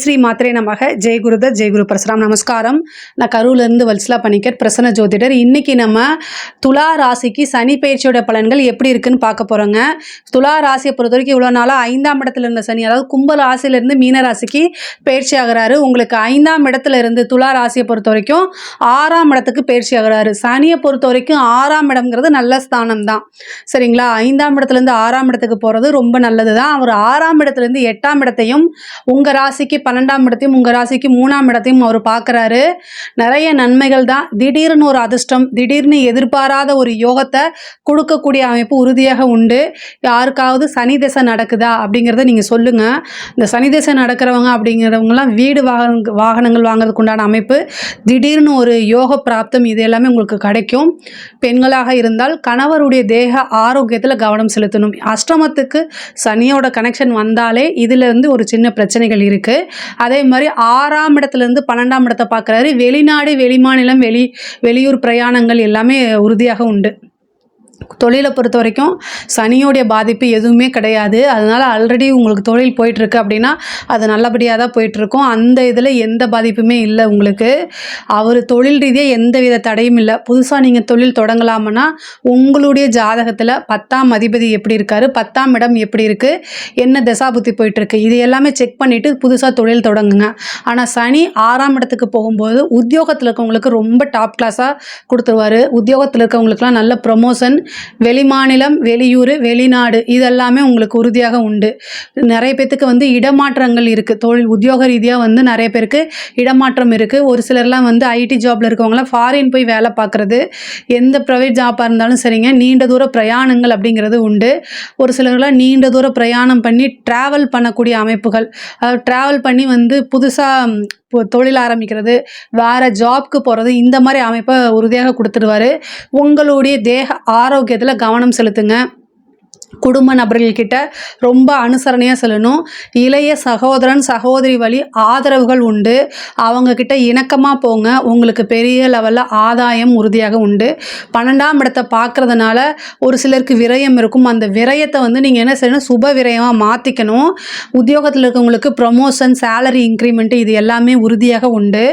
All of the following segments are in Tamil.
ஸ்ரீ மாத்திரை நமக. ஜெய் குருதத், ஜெய் குரு பரசுராம். நமஸ்காரம். நான் கரூர்லேருந்து வல்சலா பணிக்கர், பிரசன்ன ஜோதிடர். இன்றைக்கி நம்ம துலா ராசிக்கு சனி பயிற்சியோட பலன்கள் எப்படி இருக்குன்னு பார்க்க போகிறோங்க. துலா ராசியை பொறுத்த வரைக்கும் இவ்வளோ நாளாக 5ஆம் இடத்துல இருந்த சனி, அதாவது கும்ப ராசியிலேருந்து மீன ராசிக்கு பயிற்சி ஆகிறாரு. உங்களுக்கு 5ஆம் இடத்துல இருந்து துலா ராசியை பொறுத்த வரைக்கும் 6ஆம் இடத்துக்கு பயிற்சி ஆகிறாரு. சனியை பொறுத்த வரைக்கும் 6ஆம் இடம்ங்கிறது நல்ல ஸ்தானம் தான், சரிங்களா? 5ஆம் இடத்துலேருந்து 6ஆம் இடத்துக்கு போகிறது ரொம்ப நல்லது தான். அவர் 6ஆம் இடத்துலேருந்து 8ஆம் இடத்தையும், உங்கள் ராசிக்கு 12ஆம் இடத்தையும், உங்கள் ராசிக்கு 3ஆம் இடத்தையும் அவர் பார்க்குறாரு. நிறைய நன்மைகள் தான். திடீர்னு ஒரு அதிர்ஷ்டம், திடீர்னு எதிர்பாராத ஒரு யோகத்தை கொடுக்கக்கூடிய அமைப்பு உறுதியாக உண்டு. யாருக்காவது சனி திசை நடக்குதா அப்படிங்கிறத நீங்கள் சொல்லுங்கள். இந்த சனி திசை நடக்கிறவங்க அப்படிங்கிறவங்கலாம் வீடு வாகனங்கள் வாங்குறதுக்கு உண்டான அமைப்பு, திடீர்னு ஒரு யோக பிராப்தம், இது எல்லாமே உங்களுக்கு கிடைக்கும். பெண்களாக இருந்தால் கணவருடைய தேக ஆரோக்கியத்தில் கவனம் செலுத்தணும். அஷ்டமத்துக்கு சனியோட கனெக்ஷன் வந்தாலே இதிலிருந்து ஒரு சின்ன பிரச்சனைகள் இருக்குது. அதே மாதிரி 6ஆம் இடத்துலேருந்து 12ஆம் இடத்தை பார்க்குறாரு. வெளிநாடு, வெளிமாநிலம், வெளியூர் பிரயாணங்கள் எல்லாமே உறுதியாக உண்டு. தொழிலை பொறுத்த வரைக்கும் சனியோடைய பாதிப்பு எதுவுமே கிடையாது. அதனால் ஆல்ரெடி உங்களுக்கு தொழில் போயிட்டுருக்கு அப்படின்னா அது நல்லபடியாக தான் போயிட்டுருக்கும். அந்த இதில் எந்த பாதிப்புமே இல்லை உங்களுக்கு. அவர் தொழில் ரீதியாக எந்த வித தடையும் இல்லை. புதுசாக நீங்கள் தொழில் தொடங்கலாம்னா உங்களுடைய ஜாதகத்தில் 10ஆம் அதிபதி எப்படி இருக்கார், 10ஆம் இடம் எப்படி இருக்குது, என்ன தசாபுத்தி போயிட்டுருக்கு, இது எல்லாமே செக் பண்ணிவிட்டு புதுசாக தொழில் தொடங்குங்க. ஆனால் சனி 6ஆம் இடத்துக்கு போகும்போது உத்தியோகத்தில் இருக்கவங்களுக்கு ரொம்ப டாப் கிளாஸாக கொடுத்துருவார். உத்தியோகத்தில் இருக்கவங்களுக்குலாம் நல்ல ப்ரமோஷன், வெளிமாநிலம், வெளியூர், வெளிநாடு, இதெல்லாமே உங்களுக்கு உறுதியாக உண்டு. நிறைய பேத்துக்கு வந்து இடமாற்றங்கள் இருக்குது. தொழில் உத்தியோக ரீதியாக வந்து நிறைய பேருக்கு இடமாற்றம் இருக்குது. ஒரு சிலர்லாம் வந்து ஐடி ஜாபில் இருக்கவங்களாம் ஃபாரின் போய் வேலை பார்க்குறது, எந்த ப்ரைவேட் ஜாப்பாக இருந்தாலும் சரிங்க, நீண்ட தூர பிரயாணங்கள் அப்படிங்கிறது உண்டு. ஒரு சிலர்லாம் நீண்ட தூர பிரயாணம் பண்ணி ட்ராவல் பண்ணக்கூடிய அமைப்புகள், ட்ராவல் பண்ணி வந்து புதுசாக தொழில் ஆரம்பிக்கிறது, வேறு ஜாப்க்கு போகிறது, இந்த மாதிரி அமைப்பை உறுதியாக கொடுத்துருவார். உங்களுடைய தேக ஆரோக்கியத்தில் கவனம் செலுத்துங்க. குடும்ப நபர்கள்கிட்ட ரொம்ப அனுசரணையாக செல்லணும். இளைய சகோதரன், சகோதரி வழி ஆதரவுகள் உண்டு. அவங்கக்கிட்ட இணக்கமாக போங்க. உங்களுக்கு பெரிய லெவலில் ஆதாயம் உறுதியாக உண்டு. 12ஆம் இடத்தை பார்க்குறதுனால ஒரு சிலருக்கு விரயம் இருக்கும். அந்த விரயத்தை வந்து நீங்கள் என்ன செய்யணும், சுப விரயமாக மாற்றிக்கணும். உத்தியோகத்தில் இருக்கவங்களுக்கு ப்ரொமோஷன், சேலரி இன்க்ரிமெண்ட், இது எல்லாமே உறுதியாக உண்டு.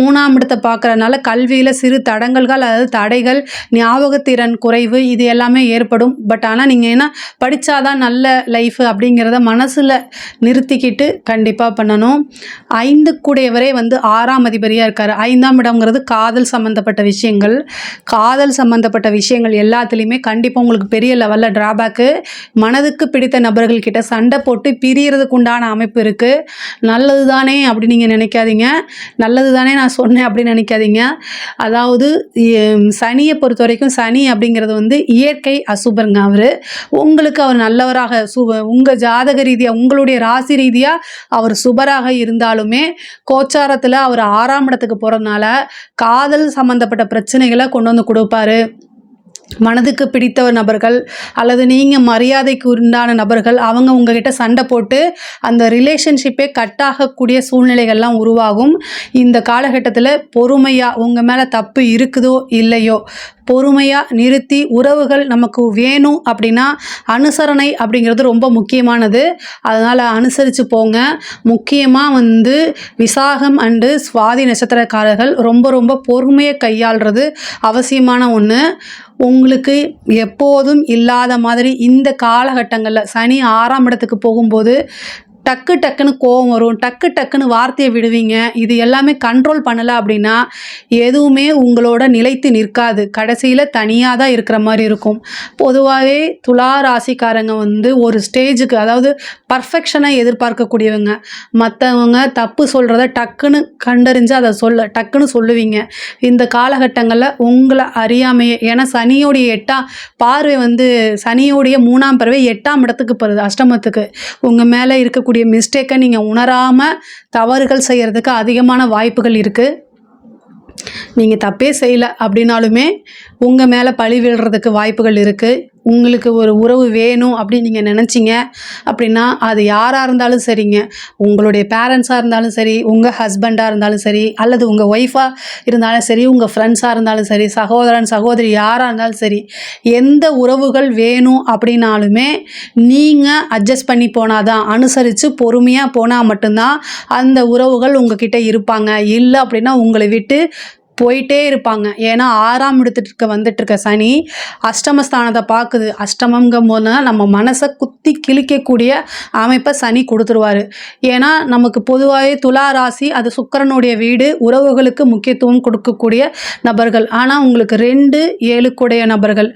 3ஆம் இடத்தை பார்க்குறதுனால கல்வியில் சிறு தடங்கல்கள், அதாவது தடைகள், ஞாபகத்திறன் குறைவு, இது எல்லாமே ஏற்படும். பட் ஆனால் நீங்கள் என்ன படித்தாதான் நல்ல லைஃப் அப்படிங்கிறத மனசில் நிறுத்திக்கிட்டு கண்டிப்பாக பண்ணணும். 5 வந்து 6ஆம் அதிபதியாக இருக்கார். 5ஆம் இடம்ங்கிறது காதல் சம்மந்தப்பட்ட விஷயங்கள். காதல் சம்மந்தப்பட்ட விஷயங்கள் எல்லாத்துலேயுமே கண்டிப்பாக உங்களுக்கு பெரிய லெவலில் ட்ராபேக்கு. மனதுக்கு பிடித்த நபர்கள்கிட்ட சண்டை போட்டு பிரியறதுக்கு உண்டான அமைப்பு இருக்குது. நல்லது தானே அப்படி நீங்கள் நினைக்காதீங்க. நல்லது தானே நான் சொன்னேன் அப்படின்னு நினைக்காதீங்க. அதாவது சனியை பொறுத்த வரைக்கும் சனி அப்படிங்கிறது வந்து இயற்கை அசுபருங்க. அவர் உங்களுக்கு அவர் நல்லவராக உங்கள் ஜாதக ரீதியாக, உங்களுடைய ராசி ரீதியாக அவர் சுபராக இருந்தாலுமே கோச்சாரத்தில் அவர் 6ஆம் இடத்துக்கு போகிறதுனால காதல் சம்மந்தப்பட்ட பிரச்சனைகளை கொண்டு வந்து கொடுப்பாரு. மனதுக்கு பிடித்த நபர்கள் அல்லது நீங்கள் மரியாதைக்கு உண்டான நபர்கள் அவங்க உங்ககிட்ட சண்டை போட்டு அந்த ரிலேஷன்ஷிப்பே கட் ஆகக்கூடிய சூழ்நிலைகள்லாம் உருவாகும். இந்த காலகட்டத்தில் பொறுமையாக, உங்கள் மேலே தப்பு இருக்குதோ இல்லையோ, பொறுமையாக நிறுத்தி, உறவுகள் நமக்கு வேணும் அப்படின்னா அனுசரணை அப்படிங்கிறது ரொம்ப முக்கியமானது. அதனால் அனுசரித்து போங்க. முக்கியமாக வந்து விசாகம் அண்டு சுவாதி நட்சத்திரக்காரர்கள் ரொம்ப ரொம்ப பொறுமையை கையாளுறது அவசியமான ஒன்று. உங்களுக்கு எப்போதும் இல்லாத மாதிரி இந்த காலகட்டங்களில் சனி 6ஆம் இடத்துக்கு போகும்போது டக்குன்னு கோவம் வரும், டக்குன்னு வார்த்தையை விடுவீங்க. இது எல்லாமே கண்ட்ரோல் பண்ணலை அப்படின்னா எதுவுமே உங்களோட நிலைத்து நிற்காது. கடைசியில் தனியாக தான் இருக்கிற மாதிரி இருக்கும். பொதுவாகவே துலா ராசிக்காரங்க வந்து ஒரு ஸ்டேஜுக்கு, அதாவது பர்ஃபெக்ஷனை எதிர்பார்க்கக்கூடியவங்க. மற்றவங்க தப்பு சொல்கிறத டக்குன்னு கண்டறிஞ்சு அதை டக்குன்னு சொல்லுவீங்க. இந்த காலகட்டங்களில் உங்களை அறியாமையே, ஏன்னா சனியோடைய 8ஆம் பார்வை வந்து சனியோடைய 3ஆம் பார்வை 8ஆம் இடத்துக்கு போகிறது, அஷ்டமத்துக்கு. உங்கள் மேலே இருக்கக்கூடிய மிஸ்டேக்கை நீங்கள் உணராமல் தவறுகள் செய்கிறதுக்கு அதிகமான வாய்ப்புகள் இருக்குது. நீங்கள் தப்பே செய்யலை அப்படின்னாலுமே உங்கள் மேலே பழி விழுறதுக்கு வாய்ப்புகள் இருக்குது. உங்களுக்கு ஒரு உறவு வேணும் அப்படின்னு நீங்கள் நினச்சிங்க அப்படின்னா அது யாராக இருந்தாலும் சரிங்க, உங்களுடைய பேரண்ட்ஸாக இருந்தாலும் சரி, உங்கள் ஹஸ்பண்டாக இருந்தாலும் சரி, அல்லது உங்கள் ஒய்ஃபாக இருந்தாலும் சரி, உங்கள் ஃப்ரெண்ட்ஸாக இருந்தாலும் சரி, சகோதரன் சகோதரி யாராக இருந்தாலும் சரி, எந்த உறவுகள் வேணும் அப்படின்னாலுமே நீங்கள் அட்ஜஸ்ட் பண்ணி போனால் தான், அனுசரித்து பொறுமையாக போனால் மட்டும்தான் அந்த உறவுகள் உங்ககிட்ட இருப்பாங்க. இல்லை அப்படின்னா உங்களை விட்டு போயிட்டே இருப்பாங்க. ஏன்னா 6ஆம் இடத்துக்கு வந்துட்டுருக்க சனி அஷ்டமஸ்தானத்தை பார்க்குது. அஷ்டமங்கும் போது நம்ம மனசை குத்தி கிழிக்கக்கூடிய அமைப்பை சனி கொடுத்துருவார். ஏன்னா நமக்கு பொதுவாகவே துலா ராசி அது சுக்கிரனுடைய வீடு, உறவுகளுக்கு முக்கியத்துவம் கொடுக்கக்கூடிய நபர்கள். ஆனால் உங்களுக்கு 2 7 நபர்கள்,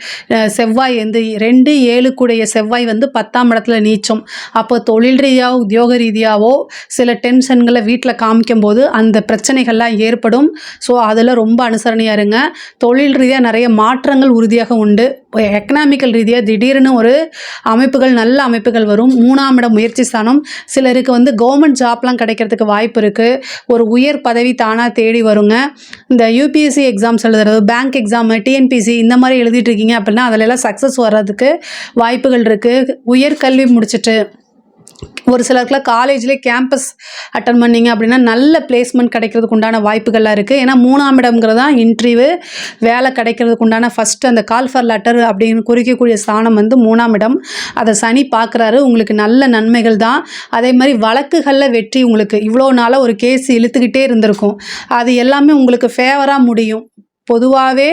செவ்வாய் வந்து 2 7 செவ்வாய் வந்து 10ஆம் இடத்துல நீச்சம். அப்போ தொழில் ரீதியாகவோ உத்தியோக ரீதியாகவோ சில டென்ஷன்களை வீட்டில் காமிக்கும் போது அந்த பிரச்சனைகள்லாம் ஏற்படும். ஸோ அதில் ரொம்ப அனுசரணையாக இருங்க. தொழில் ரீதியாக நிறைய மாற்றங்கள் உறுதியாக உண்டு. எக்கனாமிக்கல் ரீதியாக திடீர்னு ஒரு அமைப்புகள், நல்ல அமைப்புகள் வரும். 3ஆம் இடம் முயற்சி ஸ்தானம். சிலருக்கு வந்து கவர்மெண்ட் ஜாப்லாம் கிடைக்கிறதுக்கு வாய்ப்பு இருக்குது. ஒரு உயர் பதவி தானாக தேடி வருங்க. இந்த யூபிஎஸ்சி எக்ஸாம்ஸ் எழுதுறது, பேங்க் எக்ஸாம், டிஎன்பிசி இந்த மாதிரி எழுதிட்டு இருக்கீங்க அப்படின்னா அதிலெல்லாம் சக்ஸஸ் வர்றதுக்கு வாய்ப்புகள் இருக்குது. உயர்கல்வி முடிச்சுட்டு ஒரு சிலருக்குலாம் காலேஜ்லேயே கேம்பஸ் அட்டன் பண்ணிங்க அப்படின்னா நல்ல பிளேஸ்மெண்ட் கிடைக்கிறதுக்கு உண்டான வாய்ப்புகள்லாம் இருக்குது. ஏன்னா 3ஆம் இடம்ங்கிறது தான் இன்டர்வியூ, வேலை கிடைக்கிறதுக்கு உண்டான ஃபஸ்ட்டு அந்த கால் ஃபார் லெட்டர் அப்படின்னு குறிக்கக்கூடிய ஸ்தானம் வந்து 3ஆம் இடம். அதை சனி பார்க்குறாரு. உங்களுக்கு நல்ல நன்மைகள் தான். அதே மாதிரி வழக்குகளில் வெற்றி. உங்களுக்கு இவ்வளோ நாளாக ஒரு கேஸ் இழுத்துக்கிட்டே இருந்திருக்கும், அது எல்லாமே உங்களுக்கு ஃபேவராக முடியும். பொதுவாகவே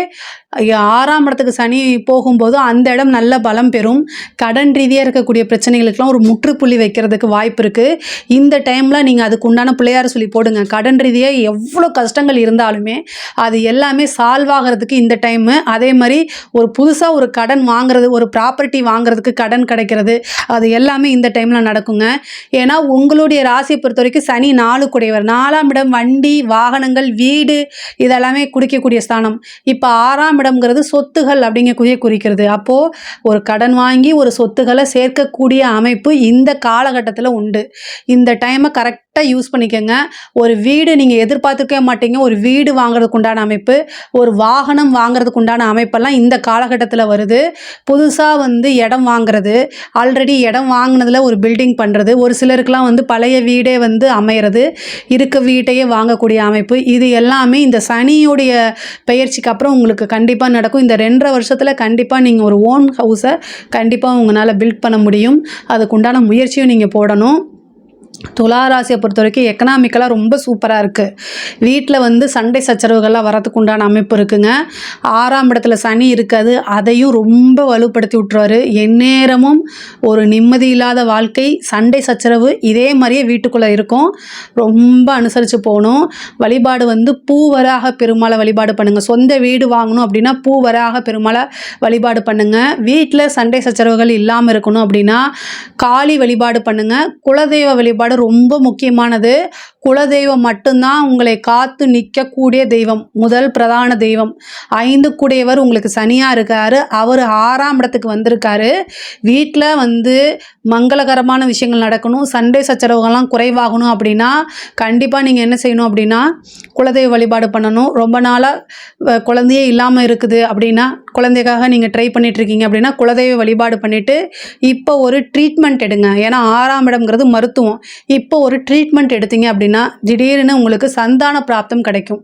6ஆம் இடத்துக்கு சனி போகும்போது அந்த இடம் நல்ல பலம் பெறும். கடன் ரீதியாக இருக்கக்கூடிய பிரச்சனைகளுக்கெல்லாம் ஒரு முற்றுப்புள்ளி வைக்கிறதுக்கு வாய்ப்பு இருக்குது. இந்த டைமில் நீங்கள் அதுக்கு உண்டான பிள்ளையார் சொல்லி போடுங்க. கடன் ரீதியாக எவ்வளோ கஷ்டங்கள் இருந்தாலுமே அது எல்லாமே சால்வ் ஆகிறதுக்கு இந்த டைமு. அதே மாதிரி ஒரு புதுசாக ஒரு கடன் வாங்குறது, ஒரு ப்ராப்பர்ட்டி வாங்குறதுக்கு கடன் கிடைக்கிறது, அது எல்லாமே இந்த டைமில் நடக்குங்க. ஏன்னா உங்களுடைய ராசியை பொறுத்த வரைக்கும் சனி 4 கூடையவர். 4ஆம் இடம் வண்டி, வாகனங்கள், வீடு இதெல்லாமே குடிக்கக்கூடிய ஸ்தானம். இப்போ 6ஆம் இடம்ங்கிறது சொத்துகள் அப்படிங்கக்கூடிய குறிக்கிறது. அப்போது ஒரு கடன் வாங்கி ஒரு சொத்துக்களை சேர்க்கக்கூடிய அமைப்பு இந்த காலகட்டத்தில் உண்டு. இந்த டைமை கரெக்டாக யூஸ் பண்ணிக்கோங்க. ஒரு வீடு நீங்கள் எதிர்பார்த்துக்கவே மாட்டீங்க, ஒரு வீடு வாங்குறதுக்கு உண்டான அமைப்பு, ஒரு வாகனம் வாங்குறதுக்கு உண்டான அமைப்பெல்லாம் இந்த காலகட்டத்தில் வருது. புதுசாக வந்து இடம் வாங்குறது, ஆல்ரெடி இடம் வாங்கினதில் ஒரு பில்டிங் பண்ணுறது, ஒரு சிலருக்குலாம் வந்து பழைய வீடே வந்து அமையிறது, இருக்க வீட்டையே வாங்கக்கூடிய அமைப்பு, இது எல்லாமே இந்த சனியுடைய பெயர்ச்சிக்கு அப்புறம் உங்களுக்கு கண்டிப்பாக நடக்கும். இந்த 2.5 வருஷத்தில் கண்டிப்பாக நீங்கள் ஒரு ஓன் ஹவுஸை கண்டிப்பாக உங்களால் பில்ட் பண்ண முடியும். அதுக்குண்டான முயற்சியும் நீங்கள் போடணும். துலா ராசியை பொறுத்த வரைக்கும் எக்கனாமிக்கலாக ரொம்ப சூப்பராக இருக்குது. வீட்டில் வந்து சண்டை சச்சரவுகள்லாம் வரதுக்கு உண்டான அமைப்பு இருக்குங்க. 6ஆம் இடத்துல சனி இருக்காது, அதையும் ரொம்ப வலுப்படுத்தி விட்டுருவார். எந்நேரமும் ஒரு நிம்மதி இல்லாத வாழ்க்கை, சண்டை சச்சரவு இதே மாதிரியே வீட்டுக்குள்ளே இருக்கும். ரொம்ப அனுசரித்து போகணும். வழிபாடு வந்து பூவராக பெருமாளை வழிபாடு பண்ணுங்கள். சொந்த வீடு வாங்கணும் அப்படின்னா பூவராக பெருமாளை வழிபாடு பண்ணுங்கள். வீட்டில் சண்டை சச்சரவுகள் இல்லாமல் இருக்கணும் அப்படின்னா காளி வழிபாடு பண்ணுங்கள். குலதெய்வ வழிபாடு ரொம்ப முக்கியமானது. குலதெய்வம் மட்டும்தான் உங்களை காத்து நிற்கக்கூடிய தெய்வம், முதல் பிரதான தெய்வம். 5 கூடையவர் உங்களுக்கு சனியாக இருக்காரு, அவர் 6ஆம் இடத்துக்கு வந்திருக்காரு. வீட்டில் வந்து மங்களகரமான விஷயங்கள் நடக்கணும், சண்டை சச்சரவுகள்லாம் குறைவாகணும் அப்படின்னா கண்டிப்பாக நீங்கள் என்ன செய்யணும் அப்படின்னா குலதெய்வ வழிபாடு பண்ணணும். ரொம்ப நாளாக குழந்தையே இல்லாமல் இருக்குது அப்படின்னா, குழந்தைக்காக நீங்கள் ட்ரை பண்ணிகிட்ருக்கீங்க அப்படின்னா குலதெய்வ வழிபாடு பண்ணிவிட்டு இப்போ ஒரு ட்ரீட்மெண்ட் எடுங்க. ஏன்னா 6ஆம் இடம்ங்கிறது மருத்துவம். இப்போ ஒரு ட்ரீட்மெண்ட் எடுத்தீங்க அப்படின்னா திடீர்னு உங்களுக்கு சந்தான பிராப்தம் கிடைக்கும்.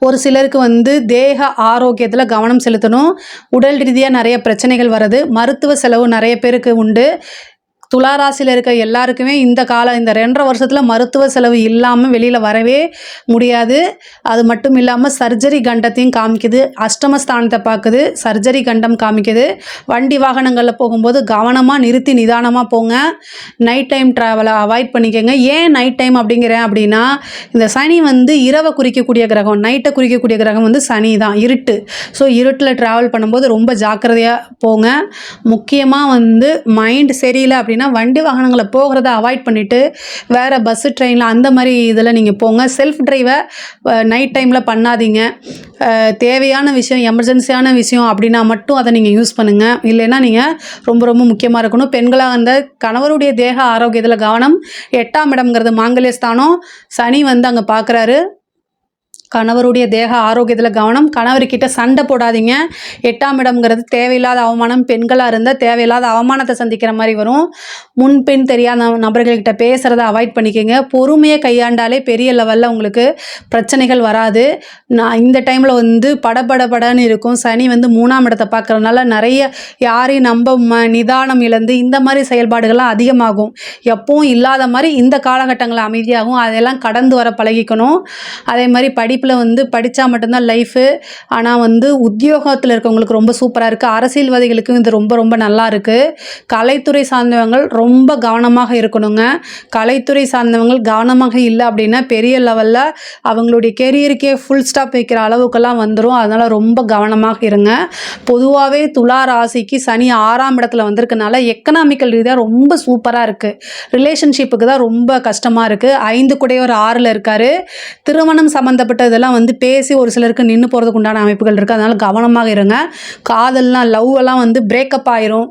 ஒரு சிலருக்கு வந்து தேக ஆரோக்கியத்தில் கவனம் செலுத்தணும். உடல் ரீதியாக நிறைய பிரச்சனைகள் வருது, மருத்துவ செலவு நிறைய பேருக்கு உண்டு. துளாராசியில் இருக்க எல்லாருக்குமே இந்த 2.5 வருஷத்தில் மருத்துவ செலவு இல்லாமல் வெளியில் வரவே முடியாது. அது மட்டும் இல்லாமல் சர்ஜரி கண்டத்தையும் காமிக்குது. அஷ்டமஸ்தானத்தை பார்க்குது, சர்ஜரி கண்டம் காமிக்குது. வண்டி வாகனங்களில் போகும்போது கவனமாக நிறுத்தி நிதானமாக போங்க. நைட் டைம் ட்ராவலை அவாய்ட் பண்ணிக்கோங்க. ஏன் நைட் டைம் அப்படிங்கிறேன் அப்படின்னா இந்த சனி வந்து இரவை குறிக்கக்கூடிய கிரகம், நைட்டை குறிக்கக்கூடிய கிரகம் வந்து சனி தான், இருட்டு. ஸோ இருட்டில் ட்ராவல் பண்ணும்போது ரொம்ப ஜாக்கிரதையாக போங்க. முக்கியமாக வந்து மைண்ட் சரியில்லை அப்படின்னா வண்டி வாகனங்களை போகிறத அவாய்ட் பண்ணிவிட்டு வேறு பஸ்ஸு, ட்ரெயினில் அந்த மாதிரி இதில் நீங்கள் போங்க. செல்ஃப் ட்ரைவை நைட் டைமில் பண்ணாதீங்க. தேவையான விஷயம், எமர்ஜென்சியான விஷயம் அப்படின்னா மட்டும் அதை நீங்கள் யூஸ் பண்ணுங்கள். இல்லைன்னா நீங்கள் ரொம்ப ரொம்ப முக்கியமாக இருக்கணும். பெண்களாக அந்த கணவருடைய தேக ஆரோக்கியத்தில் கவனம். 8ஆம் இடம்ங்கிறது மாங்கல்ய ஸ்தானம், சனி வந்து அங்கே பார்க்குறாரு. கணவருடைய தேக ஆரோக்கியத்தில் கவனம். கணவர்கிட்ட சண்டை போடாதீங்க. 8ஆம் இடம்ங்கிறது தேவையில்லாத அவமானம். பெண்களாக இருந்தால் தேவையில்லாத அவமானத்தை சந்திக்கிற மாதிரி வரும். முன்பின் தெரியாத நபர்கள்கிட்ட பேசுகிறத அவாய்ட் பண்ணிக்கோங்க. பொறுமையை கையாண்டாலே பெரிய லெவலில் உங்களுக்கு பிரச்சனைகள் வராது. நான் இந்த டைமில் வந்து படபடன்னு இருக்கும். சனி வந்து 3ஆம் இடத்தை பார்க்குறதுனால நிறைய யாரையும் நம்ப நிதானம் இழந்து இந்த மாதிரி செயல்பாடுகள்லாம் அதிகமாகும். எப்பவும் இல்லாத மாதிரி இந்த காலகட்டங்களில் அமைதியாகும். அதெல்லாம் கடந்து வர பழகிக்கணும். அதே மாதிரி படிப்பில் வந்து படித்தா மட்டும்தான் லைஃபு. ஆனால் வந்து உத்தியோகத்தில் இருக்கவங்களுக்கு ரொம்ப சூப்பராக இருக்குது. அரசியல்வாதிகளுக்கும் இது ரொம்ப நல்லா இருக்குது. கலைத்துறை சார்ந்தவங்கள் ரொம்ப கவனமாக இருக்கணுங்க. கலைத்துறை சார்ந்தவங்கள் கவனமாக இல்லை அப்படின்னா பெரிய லெவலில் அவங்களுடைய கெரியருக்கே ஃபுல் ஸ்டாப் வைக்கிற அளவுக்கெல்லாம் வந்துடும். அதனால் ரொம்ப கவனமாக இருங்க. பொதுவாகவே துலா ராசிக்கு சனி 6ஆம் இடத்துல வந்திருக்கனால எக்கனாமிக்கல் ரீதியாக ரொம்ப சூப்பராக இருக்குது. ரிலேஷன்ஷிப்புக்கு தான் ரொம்ப கஷ்டமாக இருக்குது. 5 குடையவர் 6ல் இருக்கார். திருமணம் சம்மந்தப்பட்ட இதெல்லாம் வந்து பேசி ஒரு சிலருக்கு நின்று போகிறதுக்கு உண்டான அமைப்புகள் இருக்குது. அதனால் கவனமாக இருங்க. காதல்லாம் லவ் எல்லாம் வந்து பிரேக்கப் ஆயிரும்.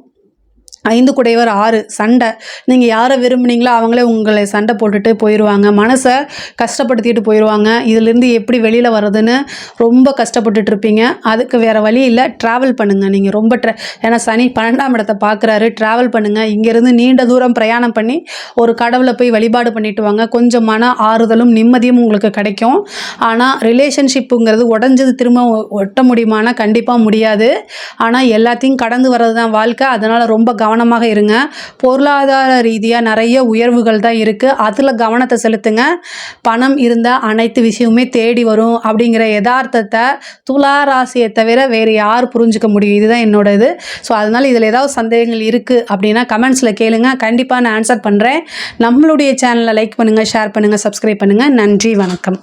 5 குடையவர் 6 சண்டை. நீங்கள் யாரை விரும்புனீங்களோ அவங்களே உங்களை சண்டை போட்டுட்டு போயிடுவாங்க. மனசை கஷ்டப்படுத்திட்டு போயிடுவாங்க. இதிலேருந்து எப்படி வெளியில் வர்றதுன்னு ரொம்ப கஷ்டப்பட்டுட்டு இருப்பீங்க. அதுக்கு வேறு வழி இல்லை. ட்ராவல் பண்ணுங்கள். நீங்கள் ரொம்ப ஏன்னா சனி 12ஆம் இடத்தை பார்க்குறாரு. ட்ராவல் பண்ணுங்கள். இங்கேருந்து நீண்ட தூரம் பிரயாணம் பண்ணி ஒரு கடவுளை போய் வழிபாடு பண்ணிட்டு வாங்க. கொஞ்சம் மன ஆறுதலும் நிம்மதியும் உங்களுக்கு கிடைக்கும். ஆனால் ரிலேஷன்ஷிப்புங்கிறது உடஞ்சது திரும்ப ஒட்ட முடியுமானா கண்டிப்பாக முடியாது. ஆனால் எல்லாத்தையும் கடந்து வர்றது தான் வாழ்க்கை. அதனால் ரொம்ப கவனமாக இருங்க. பொருளாதார ரீதியாக நிறைய உயர்வுகள் தான் இருக்குது. அதில் கவனத்தை செலுத்துங்க. பணம் இருந்தால் அனைத்து விஷயமுமே தேடி வரும் அப்படிங்கிற யதார்த்தத்தை துலா ராசியை தவிர வேறு யார் புரிஞ்சுக்க முடியும்? இதுதான் என்னோட இது. ஸோ அதனால் இதில் ஏதாவது சந்தேகங்கள் இருக்குது அப்படின்னா கமெண்ட்ஸில் கேளுங்க. கண்டிப்பாக நான் ஆன்சர் பண்ணுறேன். நம்மளுடைய சேனலை லைக் பண்ணுங்கள், ஷேர் பண்ணுங்கள், சப்ஸ்கிரைப் பண்ணுங்கள். நன்றி, வணக்கம்.